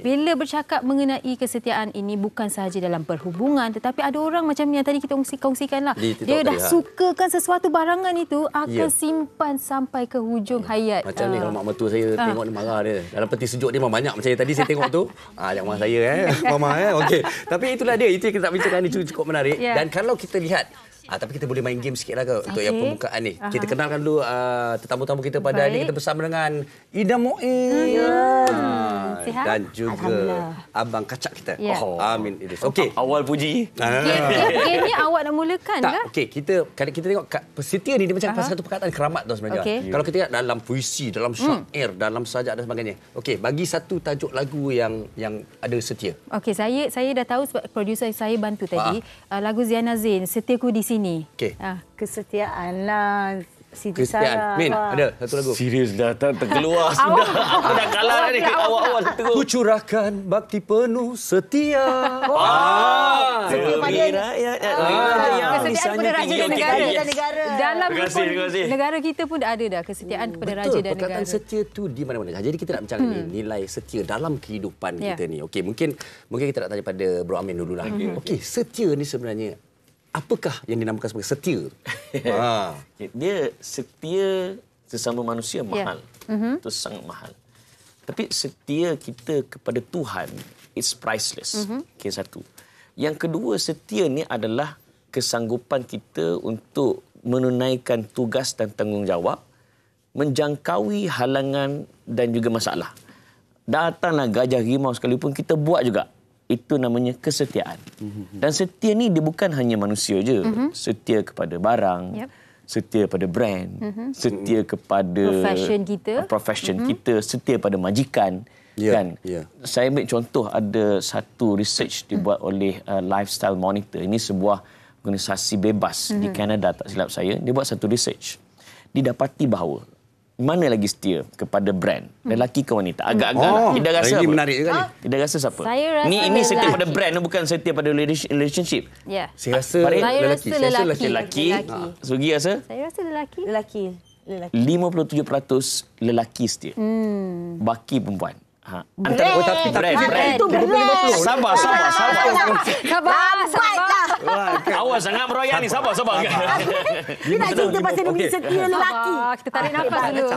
Bila bercakap mengenai kesetiaan ini bukan sahaja dalam perhubungan, tetapi ada orang macam yang tadi kita kongsikan lah. Dia dah sukakan sesuatu barangan itu akan simpan sampai ke hujung hayat. Macam ni kalau mak mertua saya tengok dia marah dia. Dalam peti sejuk dia memang banyak macam yang tadi saya tengok tu. Jangan marah saya mama okey. Tapi itulah dia. Itu yang kita nak bincangkan ni cukup menarik. Dan kalau kita lihat tapi kita boleh main game sikitlah untuk yang pembukaan ni. Kita kenalkan dulu tetamu-tamu kita pada hari ini. Kita bersama dengan Ida Muiz dan juga Abang Kacak kita. Amin Idris. Okey. Awal puji. Game ni awak nak mulakan ke? Okey, kita tengok setia ni dia macam satu perkataan keramat tau sebenarnya. Kalau kita lihat dalam puisi, dalam syair, dalam sajak dan sebagainya. Okey, bagi satu tajuk lagu yang ada setia. Okey, saya dah tahu sebab produser saya bantu tadi. Lagu Ziana Zain, Setiaku di Sini. Okey. Kesetiaan lah. Siti Sarah. Min, ada satu lagu. Serius dah terkeluar sudah. Aku dah kalah ni awal-awal terus. Ku curahkan bakti penuh setia. Setia pada rakyat. Kesetiaan kepada raja dan negara. Dalam negara kita pun ada dah kesetiaan kepada raja dan negara. Perkataan setia tu di mana-mana. Jadi kita nak bincang nilai setia dalam kehidupan kita ni. Okey, mungkin kita nak tanya pada Bro Amin dululah. Okey, setia ni sebenarnya apakah yang dinamakan sebagai setia? Dia setia sesama manusia mahal. Itu sangat mahal. Tapi setia kita kepada Tuhan, it's priceless. Okay, satu. Yang kedua, setia ni adalah kesanggupan kita untuk menunaikan tugas dan tanggungjawab, menjangkaui halangan dan juga masalah. Datanglah gajah rimau sekalipun, kita buat juga. Itu namanya kesetiaan. Dan setia ni dia bukan hanya manusia je. Setia kepada barang, setia pada brand, setia kepada profession kita, setia pada majikan. Kan? Saya ambil contoh, ada satu research dibuat oleh Lifestyle Monitor. Ini sebuah organisasi bebas di Kanada, tak silap saya. Dia buat satu research. Didapati bahawa mana lagi setia kepada brand, lelaki ke wanita? Agak-agak lah. Ida rasa ini apa? Menarik juga ni. Ida rasa siapa? Saya rasa ini setia pada brand, bukan setia pada relationship. Saya rasa lelaki. Sugi rasa? Saya rasa lelaki. 57% lelaki setia. Baki perempuan. Brand. Itu brand. Sabar. Awas sangat meroyak ni. Sabar. Dia nak cerita pasal demi setia lelaki. Kita tarik nafas dulu.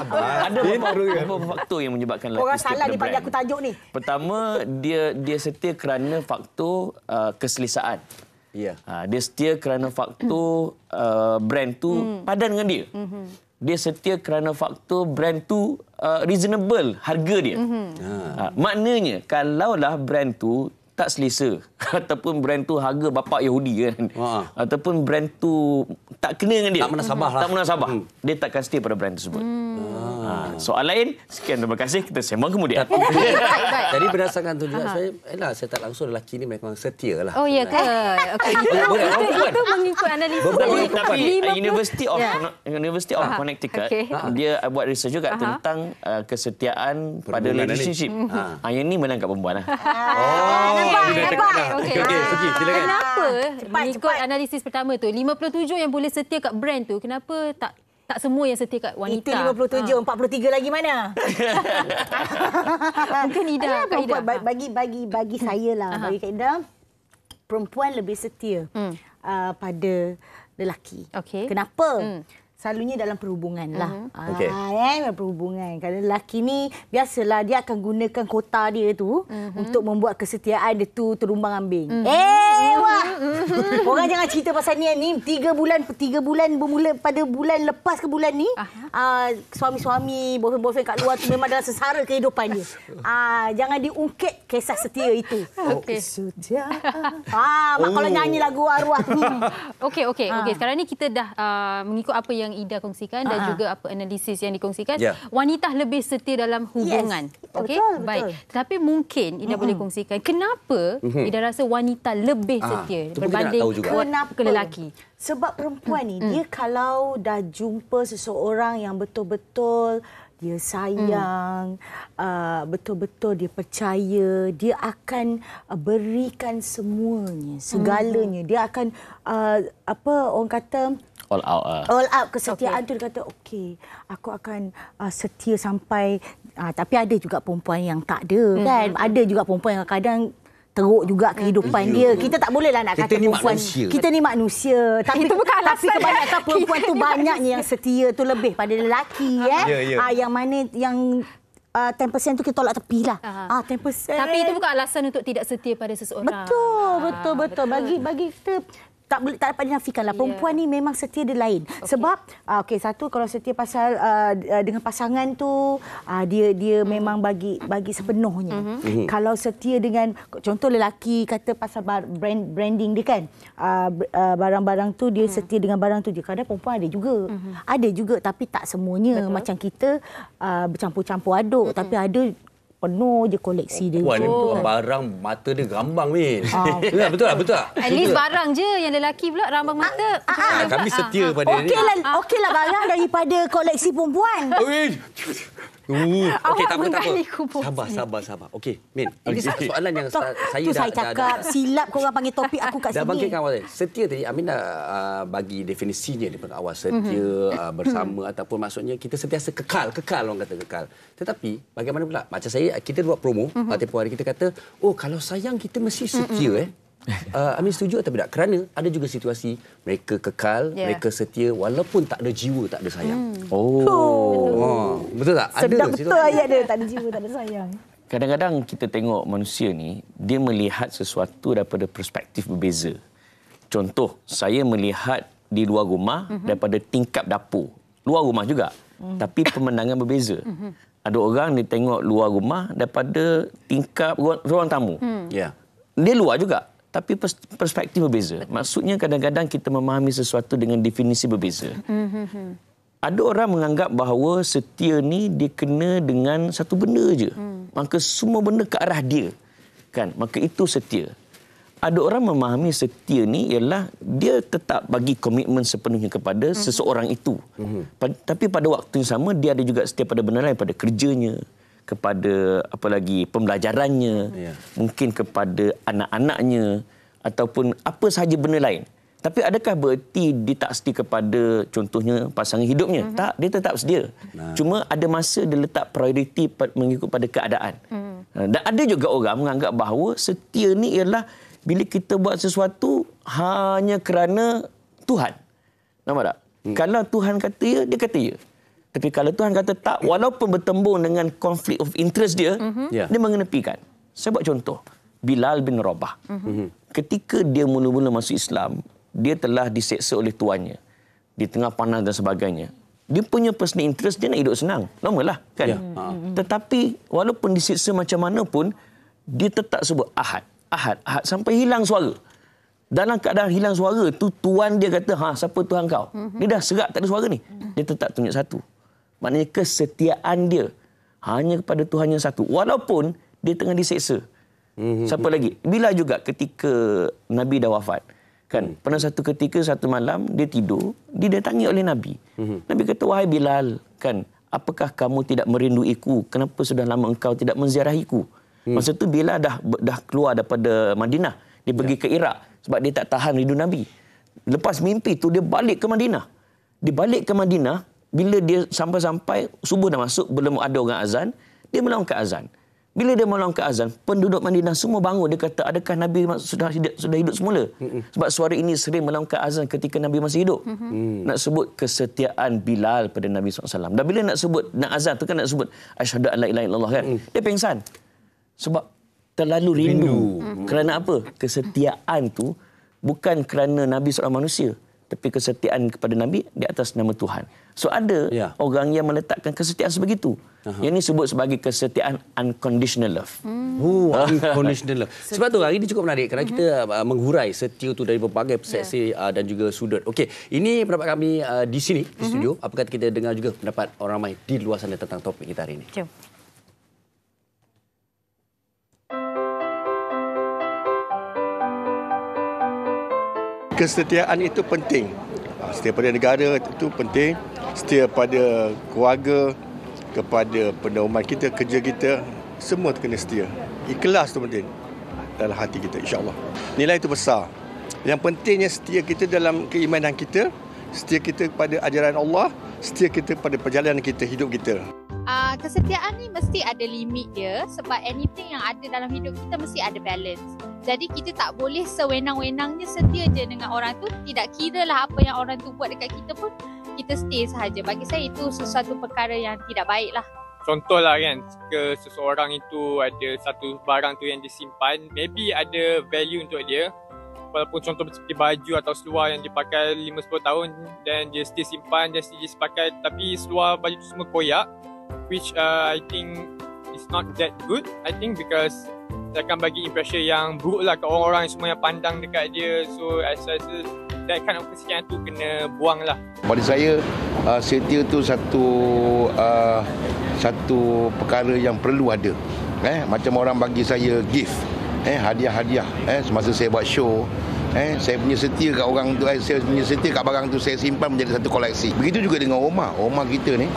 Ada beberapa faktor yang menyebabkan lelaki orang salah dia panggil aku tajuk ni. Pertama, dia setia kerana faktor keselesaan. Dia setia kerana faktor brand tu padan dengan dia. Dia setia kerana faktor brand tu reasonable harga dia. Maknanya kalaulah brand tu tak selesa ataupun brand tu harga bapak Yahudi kan, ataupun brand tu tak kena dengan dia, tak menasabah, dia takkan setia pada brand tersebut. Soal lain, sekian, terima kasih, kita sembang kemudian. Jadi berdasarkan tu juga saya tak langsung lelaki ni memang setia lah. Oh ya ke? Okey. Itu mengikut analisis. Tapi University of Connecticut dia buat research juga tentang kesetiaan pada relationship. Yang ni menang kat perempuan lah. Okey, silakan. Kenapa mengikut analisis pertama tu 57 yang boleh setia kat brand tu, kenapa tak semua yang setia kat wanita? Itu 57, 43 lagi mana? Mungkin Ida. Bagi saya lah, bagi Kak Ida, perempuan lebih setia pada lelaki. Kenapa? Selalunya dalam perhubungan lah. Perhubungan. Kalau lelaki ni, biasalah dia akan gunakan kota dia tu untuk membuat kesetiaan dia tu terumbang ambing. Orang jangan cerita pasal ni. 3 bulan bermula pada bulan lepas ke bulan ni. Suami-suami, boyfriend kat luar tu memang dalam sesara kehidupan dia. Jangan diungkit kisah setia itu. Setia. Mak kalau nyanyi lagu arwah tu. Okey. Sekarang ni kita dah mengikut apa yang Ida kongsikan dan juga apa analisis yang dikongsikan. Wanita lebih setia dalam hubungan. Okey, baik. Tetapi mungkin Ida boleh kongsikan kenapa Ida rasa wanita lebih setia berbanding ke lelaki. Sebab perempuan ni dia kalau dah jumpa seseorang yang betul-betul dia sayang, betul-betul dia percaya, dia akan berikan semuanya, segalanya. Dia akan orang kata all out. All out kesetiaan tu, dia kata okey, aku akan setia sampai tapi ada juga perempuan yang tak ada kan. Ada juga perempuan yang kadang teruk juga kehidupan dia. Kita tak bolehlah nak kata perempuan kita ni manusia. Tapi kebanyakan perempuan tu banyaknya yang setia tu lebih pada lelaki yang mana yang 10% tu kita tolak tepi lah. 10%. Tapi itu bukan alasan untuk tidak setia pada seseorang. Betul. Bagi kita tak dapat dinafikanlah. Perempuan ni memang setia dia lain. Sebab satu, kalau setia pasal dengan pasangan tu dia memang bagi sepenuhnya. Kalau setia dengan contoh lelaki kata pasal branding dia kan, barang-barang tu dia setia dengan barang tu je. Kadang perempuan ada juga. Ada juga, tapi tak semuanya. Betul. Macam kita bercampur-campur aduk, tapi ada penuh je koleksi dia. Puan ni barang mata dia rambang Min. Betul tak? At least barang je, yang lelaki pula rambang mata. Kami setia pada dia. Okeylah barang daripada koleksi perempuan. Okey, tak apa. Sabar. Okey, Min. Ini soalan yang saya cakap silap korang panggil topik aku kat sini. Dah bangkitkan awal. Setia tadi Amin dah bagi definisinya daripada awal. Setia bersama ataupun maksudnya kita sentiasa kekal orang kata kekal. Tetapi bagaimana pula? Macam kita buat promo tempoh hari, kita kata, kalau sayang kita mesti setia Amin setuju atau tidak? Kerana ada juga situasi mereka kekal, mereka setia walaupun tak ada jiwa, tak ada sayang. Betul tak? Sedap betul ayat dia, tak ada jiwa, tak ada sayang. Kadang-kadang kita tengok manusia ni, dia melihat sesuatu daripada perspektif berbeza. Contoh, saya melihat di luar rumah daripada tingkap dapur. Luar rumah juga, tapi pemandangan berbeza. Ada orang dia tengok luar rumah daripada tingkap ruang tamu. Dia luar juga, tapi perspektif berbeza. Maksudnya kadang-kadang kita memahami sesuatu dengan definisi berbeza. Ada orang menganggap bahawa setia ni dia kena dengan satu benda je. Maka semua benda ke arah dia. Kan? Maka itu setia. Ada orang memahami setia ni ialah dia tetap bagi komitmen sepenuhnya kepada seseorang itu. Tapi pada waktu yang sama dia ada juga setia pada benda lain, pada kerjanya, kepada pembelajarannya, mungkin kepada anak-anaknya ataupun apa sahaja benda lain. Tapi adakah bererti dia tak setia kepada contohnya pasangan hidupnya? Tak, dia tetap setia. Cuma ada masa dia letak prioriti mengikut pada keadaan. Dan ada juga orang menganggap bahawa setia ni ialah bila kita buat sesuatu hanya kerana Tuhan. Nampak tak? Kalau Tuhan kata ya, dia kata ya. Tapi kalau Tuhan kata tak, walaupun bertembung dengan konflik of interest dia, dia mengenepikan. Saya buat contoh. Bilal bin Rabah. Ketika dia mula-mula masuk Islam, dia telah diseksa oleh tuannya. Di tengah panas dan sebagainya. Dia punya personal interest, dia nak hidup senang. Normal lah, kan? Tetapi, walaupun diseksa macam mana pun, dia tetap sebut Ahad. Sampai hilang suara. Dalam keadaan hilang suara tu, tuan dia kata, siapa Tuhan kau? Dia dah serak, tak ada suara ni. Dia tetap tunjuk satu. Maknanya kesetiaan dia hanya kepada Tuhan yang satu. Walaupun dia tengah diseksa. Siapa lagi? Bila juga ketika Nabi dah wafat. Kan? Pernah satu ketika, satu malam, dia tidur, didatangi oleh Nabi. Nabi kata, wahai Bilal, kan, apakah kamu tidak merinduiku? Kenapa sudah lama engkau tidak menziarahiku? Masa tu Bilal dah keluar daripada Madinah. Dia pergi ke Iraq sebab dia tak tahan rindu Nabi. Lepas mimpi tu dia balik ke Madinah. Dia balik ke Madinah, bila dia sampai-sampai subuh dah masuk, belum ada orang azan, dia melaungkan azan. Bila dia melaungkan azan, penduduk Madinah semua bangun. Dia kata, adakah Nabi sudah hidup semula? Sebab suara ini sering melaungkan azan ketika Nabi masih hidup. Nak sebut kesetiaan Bilal pada Nabi SAW. Dan bila nak sebut, nak azan tu kan nak sebut asyhadu an la ilaha illallah kan. Dia pengsan. Sebab terlalu rindu. Kerana apa? Kesetiaan tu bukan kerana Nabi seorang manusia, tapi kesetiaan kepada Nabi di atas nama Tuhan. So ada orang yang meletakkan kesetiaan sebegitu. Yang ini sebut sebagai kesetiaan unconditional love. Unconditional love. Sebab tu hari ini cukup menarik kerana kita menghurai setia tu dari berbagai persepsi dan juga sudut. Okey, ini pendapat kami di sini di studio. Apa kata kita dengar juga pendapat orang ramai di luar sana tentang topik kita hari ini. Jom. Kesetiaan itu penting. Setia pada negara itu penting. Setia pada keluarga kepada pendauman kita, kerja kita, semua kena setia. Ikhlas tu penting dalam hati kita, insya-Allah. Nilai itu besar. Yang pentingnya setia kita dalam keimanan kita, setia kita pada ajaran Allah, setia kita pada perjalanan kita, hidup kita. Kesetiaan ni mesti ada limit dia, sebab anything yang ada dalam hidup kita mesti ada balance. Jadi kita tak boleh sewenang-wenangnya setia je dengan orang tu. Tidak kira lah apa yang orang tu buat dekat kita pun, kita stay sahaja. Bagi saya itu sesuatu perkara yang tidak baik lah. Contohlah kan, jika seseorang itu ada satu barang tu yang disimpan, maybe ada value untuk dia. Walaupun contoh seperti baju atau seluar yang dia pakai 5-10 tahun dan dia still simpan, dia still pakai, tapi seluar baju tu semua koyak, which I think is not that good. I think because dia akan bagi impression yang buruk lah ke orang-orang semua yang pandang dekat dia. So I rasa that kind of kesetiaan tu kena buang lah. Pada saya, setia tu satu perkara yang perlu ada. Macam orang bagi saya gift, hadiah-hadiah. Semasa saya buat show, saya punya setia kat orang tu, saya punya setia kat barang tu, saya simpan menjadi satu koleksi. Begitu juga dengan Omar. Omar kita ni,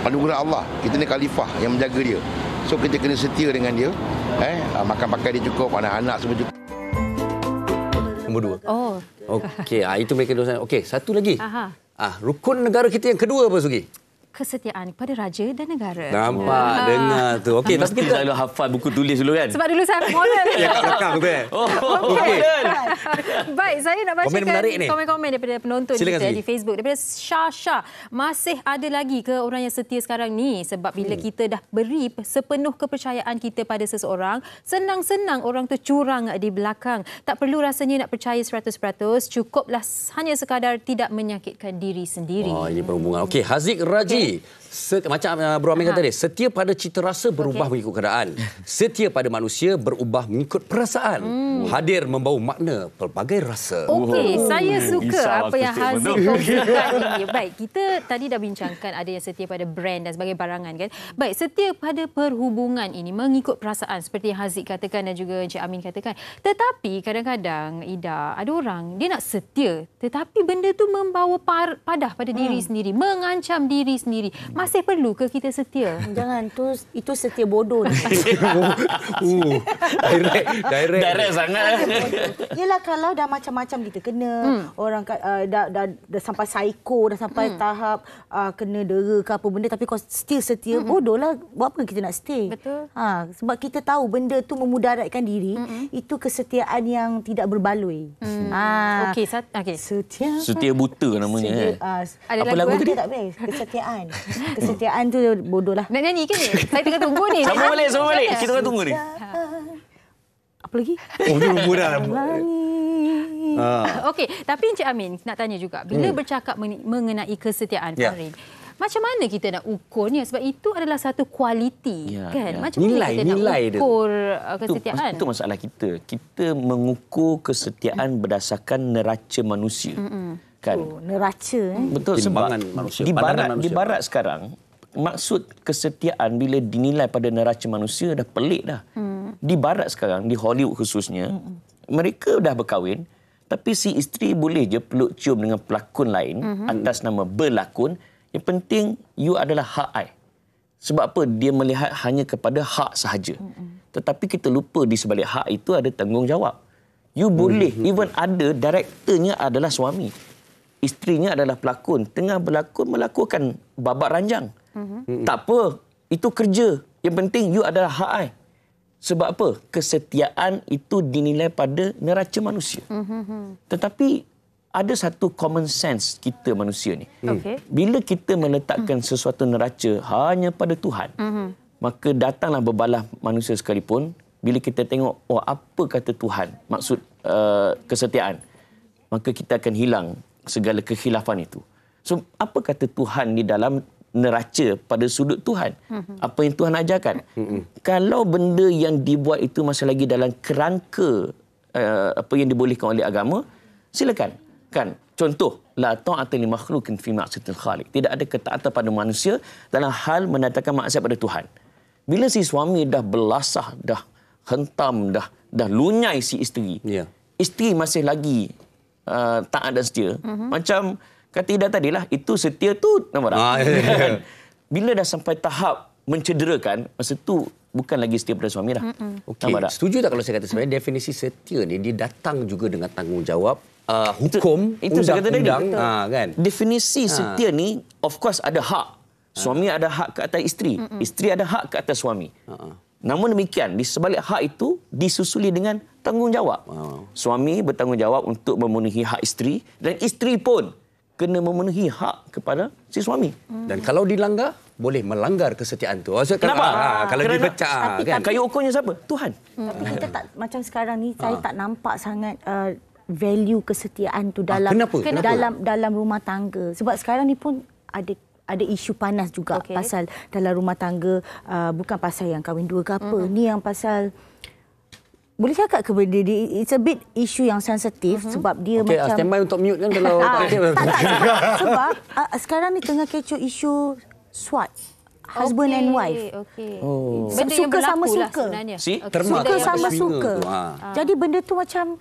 anugerah Allah. Kita ni khalifah yang menjaga dia. So kita kena setia dengan dia. Makan pakai dia cukup, anak-anak semua cukup. Nombor 2. Oh. Okey, itu mereka dosa. Okey, satu lagi. Rukun negara kita yang kedua apa, Sugi? Kesetiaan kepada raja dan negara. Nampak, dengar tu. Okey, tapi kita selalu hafal buku tulis dulu kan? Sebab dulu saya modern. Ya, kat belakang tu. Okey. Baik, saya nak bacakan komen-komen daripada penonton kita di Facebook. Daripada Syah. Masih ada lagi ke orang yang setia sekarang ni? Sebab bila kita dah beri sepenuh kepercayaan kita pada seseorang, senang-senang orang tu curang di belakang. Tak perlu rasanya nak percaya 100%. Cukuplah hanya sekadar tidak menyakitkan diri sendiri. Ini perhubungan. Okey, Haziq Raji. Macam Bro Amin kata tadi, setia pada cita rasa berubah mengikut keadaan. Setia pada manusia berubah mengikut perasaan. Hadir membawa makna pelbagai rasa. Okey, saya suka apa yang Haziq kongsikan ini. Baik, kita tadi dah bincangkan ada yang setia pada brand dan sebagai barangan kan. Baik, setia pada perhubungan ini mengikut perasaan seperti yang Haziq katakan dan juga Encik Amin katakan. Tetapi kadang-kadang Ida, ada orang dia nak setia tetapi benda tu membawa padah pada diri sendiri, mengancam diri sendiri. Masih perlu ke kita setia? Jangan, itu setia bodoh. Direct sangat. Yelah, kalau dah macam-macam kita kena, orang dah sampai psycho, dah sampai tahap kena dera ke apa benda, tapi kau still setia, bodohlah. Buat apa kita nak stay? Betul. Sebab kita tahu benda tu memudaratkan diri, itu kesetiaan yang tidak berbaloi. Okey, setia buta namanya. Apa lagu tu? Tak best. Kesetiaan tu bodoh lah. Nak nyanyi ke ni? Saya tengah tunggu ni. Sama balik. Kita tengah tunggu ni. Apa lagi? Mudah. Okey, tapi Encik Amin nak tanya juga. Bila bercakap mengenai kesetiaan, Farin, macam mana kita nak ukurnya? Sebab itu adalah satu kualiti, kan? Macam mana kita nak ukur kesetiaan? Itu masalah kita. Kita mengukur kesetiaan berdasarkan neraca manusia. Kan? Neraca. Betul, sebab manusia, di barat sekarang, maksud kesetiaan bila dinilai pada neraca manusia dah pelik dah. Di barat sekarang, di Hollywood khususnya, mereka dah berkahwin, tapi si isteri boleh je peluk cium dengan pelakon lain atas nama berlakon. Yang penting, you adalah hak I. Sebab apa? Dia melihat hanya kepada hak sahaja. Tetapi kita lupa di sebalik hak itu ada tanggungjawab. You boleh, even ada direkturnya adalah suami. Isterinya adalah pelakon. Tengah berlakon, melakukan babak ranjang. Tak apa. Itu kerja. Yang penting, you adalah hak I. Sebab apa? Kesetiaan itu dinilai pada neraca manusia. Tetapi, ada satu common sense kita manusia ni. Bila kita meletakkan sesuatu neraca hanya pada Tuhan, maka datanglah berbalah manusia sekalipun. Bila kita tengok, apa kata Tuhan? Maksud kesetiaan. Maka kita akan hilang segala kekhilafan itu. So, apa kata Tuhan di dalam neraca pada sudut Tuhan? Apa yang Tuhan ajarkan? Kalau benda yang dibuat itu masih lagi dalam kerangka apa yang dibolehkan oleh agama, silakan. Kan? Contoh, la ta'ata li makhluqin fi ma'siyatil khaliq. Tidak ada ketaatan pada manusia dalam hal mendatangkan maksiat pada Tuhan. Bila si suami dah belasah, dah hentam, dah lunyai si isteri. Isteri masih lagi taat dan setia. Macam kata Ida tadilah, itu setia tu nama tak? bila dah sampai tahap mencederakan, masa tu bukan lagi setia pada suami dah. Okey, setuju tak kalau saya kata sebenarnya definisi setia ni dia datang juga dengan tanggungjawab hukum, itu saya kata tadi. Kan? Definisi setia ni of course ada hak. Suami ada hak ke atas isteri, isteri ada hak ke atas suami. Namun demikian, di sebalik hak itu disusuli dengan tanggungjawab. Suami bertanggungjawab untuk memenuhi hak isteri dan isteri pun kena memenuhi hak kepada si suami. Dan kalau dilanggar, boleh melanggar kesetiaan tu. Kenapa? Kalau dipecah kan. Kayu ukurnya siapa? Tuhan. Tapi kita tak macam sekarang ni saya tak nampak sangat value kesetiaan tu dalam dalam rumah tangga. Sebab sekarang ni pun ada isu panas juga pasal dalam rumah tangga, bukan pasal yang kahwin dua ke apa. Ni yang pasal boleh cakap ke benda dia, it's a bit isu yang sensitif sebab dia macam standby untuk mute kan kalau sebab sekarang ni tengah kecoh isu SWAT, husband and wife. Suka sama suka. Suka sama suka. Jadi benda tu macam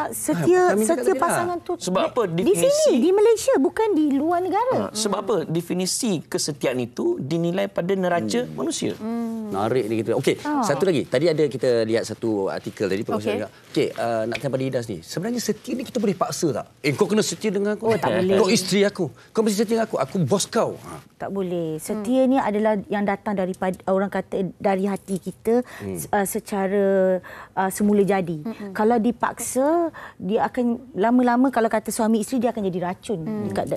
setia pasangan tu. Sebab apa? Di sini, di Malaysia, bukan di luar negara. Sebab apa? Definisi kesetiaan itu dinilai pada neraca manusia. Menarik ni kita. Okey, satu lagi. Tadi ada kita lihat satu artikel tadi. Okey, nak tanya pada Idas ni. Sebenarnya setia ni kita boleh paksa tak? Kau kena setia dengan aku. Tak boleh. Kau isteri aku. Kau mesti setia dengan aku. Aku bos kau. Tak boleh. Setia ni adalah yang datang daripada, orang kata, dari hati kita secara semula jadi. Kalau dipaksa, dia akan lama-lama, kalau kata suami isteri, dia akan jadi racun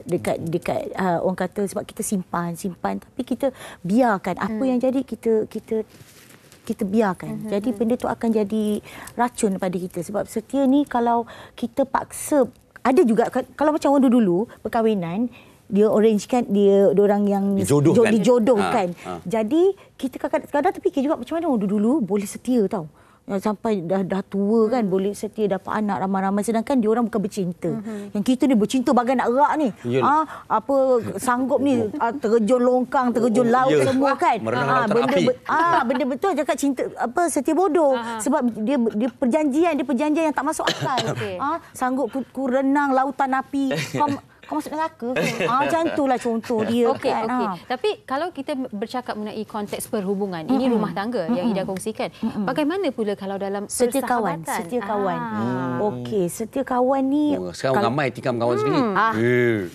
dekat orang kata, sebab kita simpan tapi kita biarkan apa yang jadi, kita biarkan. Jadi benda tu akan jadi racun pada kita. Sebab setia ni kalau kita paksa, ada juga kalau macam orang dulu perkahwinan, dia arrange kan, dia orang yang dijodohkan. Jadi kita kadang-kadang terfikir juga macam mana orang dulu boleh setia tau. Sampai dah tua kan, boleh setia, dapat anak ramai-ramai, sedangkan dia orang bukan bercinta. Yang kita ni bercinta bagai nak erak ni. Sanggup ni terjun longkang, terjun laut semua kan. Benda betul cakap cinta setia bodoh. Sebab dia perjanjian yang tak masuk akal. Sanggup ku renang lautan api. Kau masuk neraka ke? Macam itulah contoh dia. Okey. Tapi kalau kita bercakap mengenai konteks perhubungan, ini rumah tangga yang Ida kongsikan. Bagaimana pula kalau dalam setia kawan? Setia kawan. Okey, setia kawan ni sekarang ramai tikam kawan sendiri.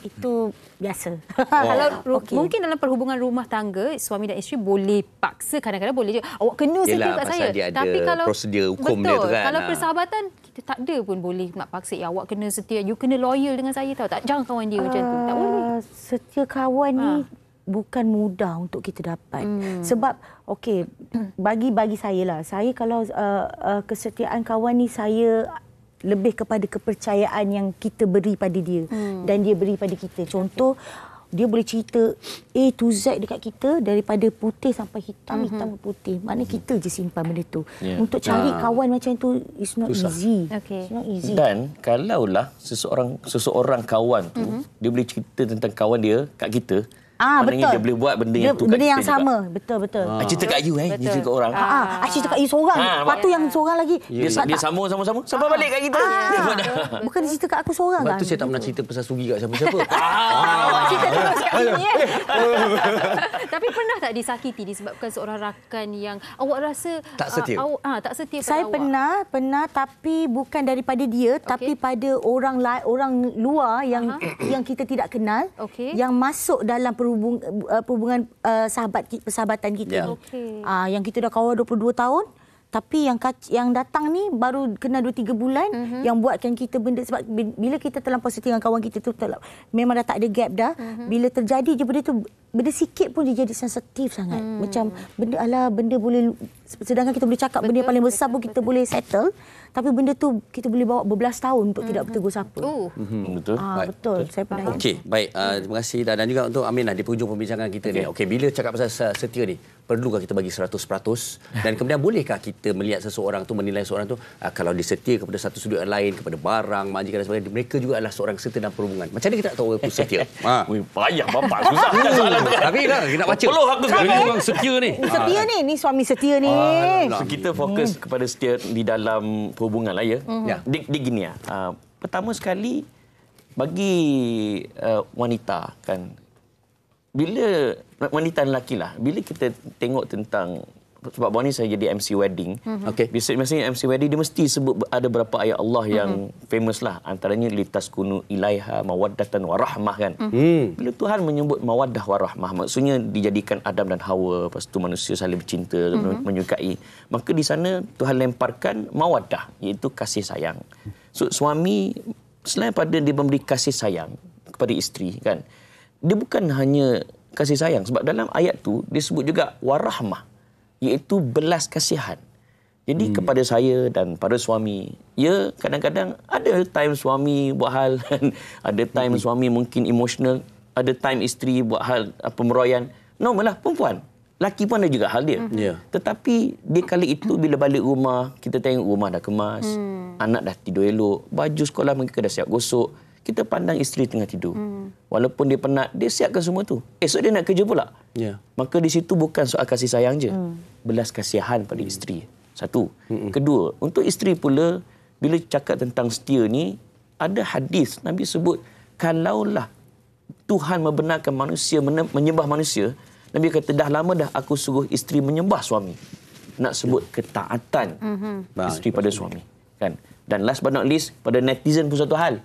Itu biasa. Kalau mungkin dalam perhubungan rumah tangga, suami dan isteri boleh paksa, kadang-kadang boleh je, awak kena setia kat saya. Tapi kalau prosedur hukum dia tu kan. Kalau persahabatan, kita tak ada pun boleh nak paksa, awak kena setia, you kena loyal dengan saya tau. Tak, jangan kawan dia macam tu. Tak boleh. Setia kawan ni bukan mudah untuk kita dapat. Sebab bagi saya lah, saya kalau kesetiaan kawan ni, saya lebih kepada kepercayaan yang kita beri pada dia dan dia beri pada kita. Contoh, dia boleh cerita A to Z dekat kita, daripada putih sampai hitam, hitam ke putih. Maknanya kita je simpan benda tu. Untuk cari kawan macam tu, it's not easy. It's not easy. Dan kalaulah seseorang kawan tu, dia boleh cerita tentang kawan dia kat kita, maknanya dia boleh buat benda yang tu kat benda yang kita sama. juga. Betul. Cerita kat you, dia cerita kat orang. Cerita kat you seorang. Lepas tu yang seorang lagi. Dia sambung sampai balik kat kita. Bukan dia cerita kat aku seorang. Lepas tu saya tak pernah cerita pasal Sugi kat siapa-siapa. Cerita terus kat sini. Tapi pernah tak disakiti disebabkan seorang rakan yang awak rasa tak setia? Tak setia pada saya awak? Pernah, tapi bukan daripada dia, tapi pada orang luar yang kita tidak kenal, yang masuk dalam perhubungan persahabatan kita. Yang kita dah kawan 22 tahun, tapi yang datang ni baru kena 2-3 bulan, yang buatkan kita benda. Sebab bila kita terlampau setia dengan kawan kita tu, memang dah tak ada gap dah. Bila terjadi je benda tu, benda sikit pun dia jadi sensitif sangat. Macam benda boleh, sedangkan kita boleh cakap benda yang paling besar pun kita boleh settle, tapi benda tu kita boleh bawa berbelas tahun untuk tidak bertegur siapa. Betul. Betul. Saya pernah. Okey, baik. Terima kasih dan juga untuk Aminah di penghujung perbincangan kita ni. Okey, bila cakap pasal setia ni, perlukah kita bagi 100%? Dan kemudian bolehkah kita melihat seseorang tu, menilai seseorang tu kalau dia setia kepada satu sudut yang lain, kepada barang, majikan dan sebagainya, mereka juga adalah seorang setia dalam perhubungan. Macam mana kita nak tahu orang tu setia? Payah bapak, susah soalan tu. Tapi kita nak baca. Peluh aku sekarang. Orang setia ni. Ni suami setia ni. So kita fokus kepada setia di dalam perhubungan lah ya. Dia gini ya. Pertama sekali bagi wanita kan, bila wanita dan lelaki lah, bila kita tengok tentang, sebab baru ni saya jadi MC wedding. Biasanya MC wedding dia mesti sebut ada beberapa ayat Allah yang famous lah. Antaranya litaskunu ilaiha mawaddatan warahmah kan. Bila Tuhan menyebut mawaddah warahmah, maksudnya dijadikan Adam dan Hawa, lepas tu manusia saling bercinta, menyukai. Maka di sana Tuhan lemparkan mawaddah, iaitu kasih sayang. So suami selain pada dia memberi kasih sayang kepada isteri kan, dia bukan hanya kasih sayang, sebab dalam ayat tu dia sebut juga warahmah, iaitu belas kasihan. Jadi kepada saya dan pada suami, ya kadang-kadang ada time suami buat hal, ada time suami mungkin emotional, ada time isteri buat hal pemeroyan. Normal lah, perempuan. Laki pun ada juga hal dia. Tetapi dia kali itu bila balik rumah, kita tengok rumah dah kemas, anak dah tidur elok, baju sekolah mereka dah siap gosok, kita pandang isteri tengah tidur. Walaupun dia penat, dia siapkan semua tu. Esok dia nak kerja pula. Maka di situ bukan soal kasih sayang je. Belas kasihan pada isteri. Satu. Kedua, untuk isteri pula, bila cakap tentang setia ni, ada hadis Nabi sebut, kalaulah Tuhan membenarkan manusia menyembah manusia, Nabi kata, dah lama dah aku suruh isteri menyembah suami. Nak sebut ketaatan isteri pada suami. Kan? Dan last but not least, pada netizen pun satu hal.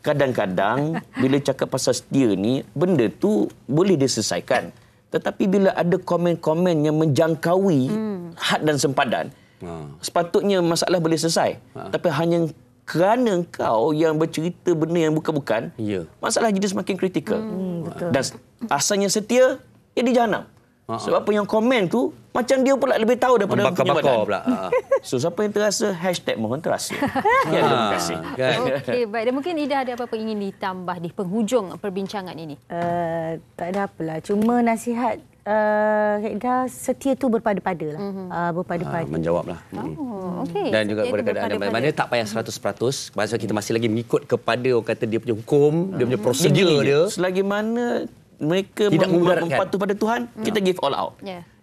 Kadang-kadang bila cakap pasal setia ni, benda tu boleh diselesaikan. Tetapi bila ada komen-komen yang menjangkaui had dan sempadan, sepatutnya masalah boleh selesai. Tapi hanya kerana kau yang bercerita benda yang bukan-bukan, masalah jadi semakin kritikal. Dan asalnya setia, dia di jahanam. Sebab apa yang komen tu, macam dia pula lebih tahu daripada punya badan. Pula. So, siapa yang terasa, hashtag mohon terasa. Terima kasih. Okey, baik. Dan mungkin Ida ada apa-apa ingin ditambah di penghujung perbincangan ini? Tak ada apalah. Cuma nasihat Ida, setia tu berpada-pada lah. Berpada-pada. Menjawablah. Okey. Dan juga kepada keadaan mana tak payah 100%. Maksudnya kita masih lagi mengikut kepada orang kata dia punya hukum, dia punya prosedur dia. Selagi mana mereka patuh pada Tuhan, kita give all out.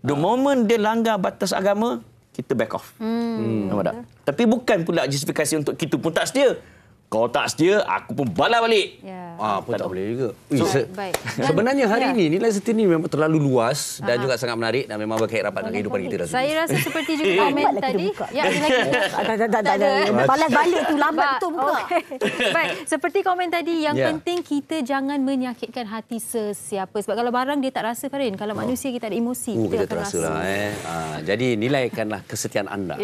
The moment dia langgar batas agama, kita back off. Nampak tak? Tapi bukan pula justifikasi untuk kita pun tak setia. Kau tak setia, aku pun bala balik. Pun tak boleh juga. Sebenarnya hari ini nilai setia ni memang terlalu luas dan juga sangat menarik dan memang berkait rapat dengan kehidupan kita dah. Saya rasa seperti juga komen tadi. Ya, ada lagi. Balas balik tu lambat tu buka. Baik, seperti komen tadi, yang penting kita jangan menyakitkan hati sesiapa. Sebab kalau barang dia tak rasa, Farin. Kalau manusia kita ada emosi, kita akan rasa. Jadi nilaikanlah kesetiaan anda.